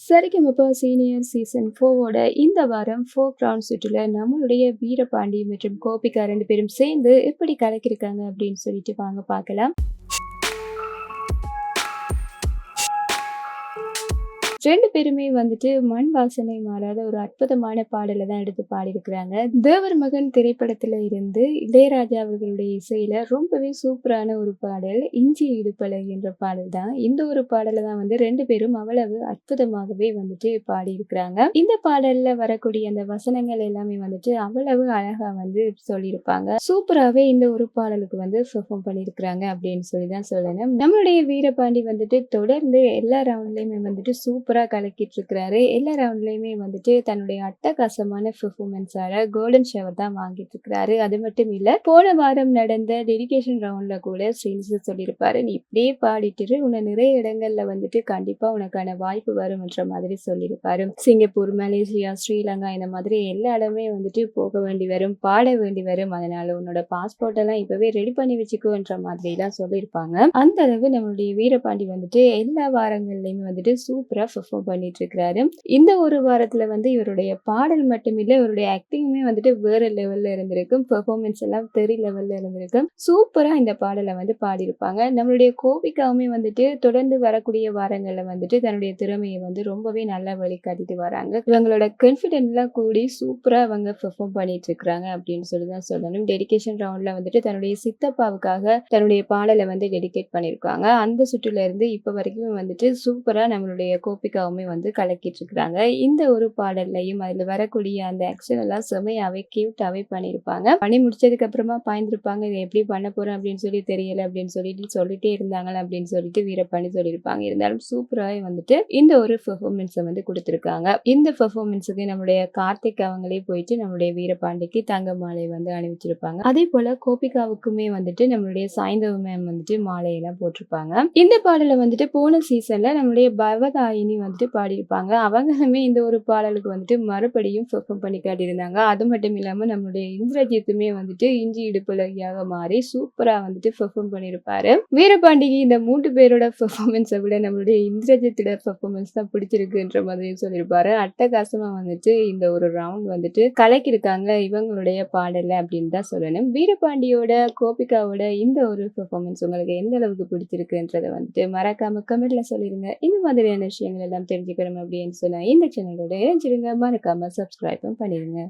சரிகமப senior season 4 இந்த வாரம் folk round சுற்றுல நம்மளுடைய வீரபாண்டி மற்றும் கோபிகா 2 பேரும் சேர்ந்து எப்படி கலக்கியிருக்காங்க அப்படின்னு சொல்லிட்டு வாங்க பார்க்கலாம். 2 பேருமே வந்துட்டு மண் வாசனை மாறாத ஒரு அற்புதமான பாடல தான் எடுத்து பாடியிருக்கிறாங்க. தேவர் மகன் திரைப்படத்துல இருந்து இளையராஜா அவர்களுடைய இசையில ரொம்பவே சூப்பரான ஒரு பாடல் இஞ்சி இடுப்பலை என்ற பாடல் தான். இந்த ஒரு பாடல தான் வந்து 2 பேரும் அவ்வளவு அற்புதமாகவே வந்துட்டு பாடியிருக்கிறாங்க. இந்த பாடல்ல வரக்கூடிய அந்த வசனங்கள் எல்லாமே வந்துட்டு அவ்வளவு அழகா வந்து சொல்லியிருப்பாங்க. சூப்பராகவே இந்த ஒரு பாடலுக்கு வந்து பெர்ஃபார்ம் பண்ணியிருக்கிறாங்க அப்படின்னு சொல்லி தான் சொல்லணும். நம்மளுடைய வீரபாண்டி வந்துட்டு தொடர்ந்து எல்லா ரவுண்ட்லயுமே வந்துட்டு சூப்பரா கலக்கிட்டு இருக்கிறாரு. எல்லா ரவுண்ட்லயுமே வந்துட்டு தன்னுடைய அட்டகாசமான பெர்ஃபார்மன்ஸால கோல்டன் ஷவர் தான் வாங்கிட்டு இருக்கிறாரு. அது மட்டும் இல்ல, போன வாரம் நடந்த டெடிகேஷன் ரவுண்ட்ல கூட ஸ்ரீனிவாசன் சொல்லியிருப்பாரு, நீ இப்படியே பாடிட்டு உன்னை நிறைய இடங்கள்ல வந்துட்டு கண்டிப்பா உனக்கான வாய்ப்பு வரும்ன்ற மாதிரி சொல்லியிருப்பாரு. சிங்கப்பூர், மலேசியா, ஸ்ரீலங்கா இந்த மாதிரி எல்லா இடமே வந்துட்டு போக வேண்டி வரும், பாட வேண்டி வரும். அதனால உன்னோட பாஸ்போர்ட் எல்லாம் இப்பவே ரெடி பண்ணி வச்சுக்கோன்ற மாதிரி எல்லாம் சொல்லியிருப்பாங்க. அந்த அளவு நம்மளுடைய வீரபாண்டி வந்துட்டு எல்லா வாரங்கள்லயுமே வந்துட்டு சூப்பரா பெர்ஃபார்ம் பண்ணிட்டு இருக்கிறாரு. இந்த ஒரு வாரத்துல வந்து இவருடைய பாடல் மட்டும் இல்ல, இவருடைய ஆக்டிங்குமே வந்துட்டு வேற லெவல்ல இருந்திருக்கும். பெர்ஃபார்மன்ஸ் எல்லாம் தெரி லெவல்ல இருந்திருக்கும். சூப்பரா இந்த பாடலை வந்து பாடியிருப்பாங்க. நம்மளுடைய கோபிகாவுமே வந்துட்டு தொடர்ந்து வரக்கூடிய வாரங்கள்ல வந்துட்டு தன்னுடைய திறமையை வந்து ரொம்பவே நல்லா வழிகாட்டிட்டு வராங்க. இவங்களோட கான்ஃபிடென்ட் எல்லாம் கூடி சூப்பரா அவங்க பெர்ஃபார்ம் பண்ணிட்டு இருக்காங்க அப்படின்னு சொல்லிதான் சொல்லணும். டெடிகேஷன் ரவுண்ட்ல வந்துட்டு தன்னுடைய சித்தப்பாவுக்காக தன்னுடைய பாடலை வந்து டெடிகேட் பண்ணியிருக்காங்க. அந்த சுற்றுல இருந்து இப்ப வரைக்கும் வந்துட்டு சூப்பரா நம்மளுடைய கோபிகாவுமே வந்து கலக்கிட்டு இருக்கிறாங்க. இந்த ஒரு பாடல்லையும் அதுல வரக்கூடிய அந்த ஆக்ஷன் எல்லாம் செமையாவே கியூட்டாவே பண்ணியிருப்பாங்க. பண்ணி முடிச்சதுக்கு அப்புறமா பாய்ந்திருப்பாங்க, இதை எப்படி பண்ண போறேன் அப்படின்னு சொல்லி தெரியல அப்படின்னு சொல்லிட்டே இருந்தாங்க அப்படின்னு சொல்லிட்டு வீரபாண்டி சொல்லியிருப்பாங்க. இருந்தாலும் சூப்பராகவே வந்துட்டு இந்த ஒரு பெர்ஃபார்மன்ஸை வந்து கொடுத்திருக்காங்க. இந்த பெர்ஃபார்மன்ஸுக்கு நம்மளுடைய கார்த்திக் அவங்களே போயிட்டு நம்மளுடைய வீரபாண்டிக்கு தங்க மாலை வந்து அணிவிச்சிருப்பாங்க. அதே போல கோபிகாவுக்குமே வந்துட்டு நம்மளுடைய சாய்ந்தவ மேம் வந்துட்டு மாலையெல்லாம் போட்டிருப்பாங்க. இந்த பாடலை வந்துட்டு போன சீசன்ல நம்மளுடைய பவதாயினி வந்துட்டு பாடியிருப்பாங்க. அவங்களுமே இந்த ஒரு பாடலுக்கு வந்துட்டு மறுபடியும் பெர்ஃபார்ம் பண்ணி காட்டியிருந்தாங்க. அது மட்டும் இல்லாம நம்மளுடைய இந்திரஜித்துமே வந்துட்டு இஞ்சி இடுப்பழகியாக மாறி சூப்பரா வந்துட்டு பெர்ஃபார்ம் பண்ணியிருப்பாரு. வீரபாண்டிக்கு இந்த 3 பேரோட பெர்ஃபார்மன்ஸை விட நம்மளுடைய இந்திரஜித்தோட பெர்ஃபார்மன்ஸ் தான் பிடிச்சிருக்குன்ற மாதிரி சொல்லியிருப்பாரு. அட்டகாசமா வந்துட்டு இந்த ஒரு ரவுண்ட் வந்துட்டு கலக்கியிருக்காங்க இவங்களுடைய பாடல அப்படின்னு தான் சொல்லணும். வீரபாண்டியோட கோபிகாவோட இந்த ஒரு பெர்ஃபார்மன்ஸ் உங்களுக்கு எந்த அளவுக்கு பிடிச்சிருக்குன்றதை வந்துட்டு மறக்காம கமெண்ட்ல சொல்லிருங்க. இந்த மாதிரியான விஷயங்கள் எல்லாம் தெரிஞ்சுக்கணும் அப்படின்னு சொன்னா இந்த சேனலோட இணைஞ்சிருங்க. மறக்காம சப்ஸ்கிரைபும் பண்ணிருங்க.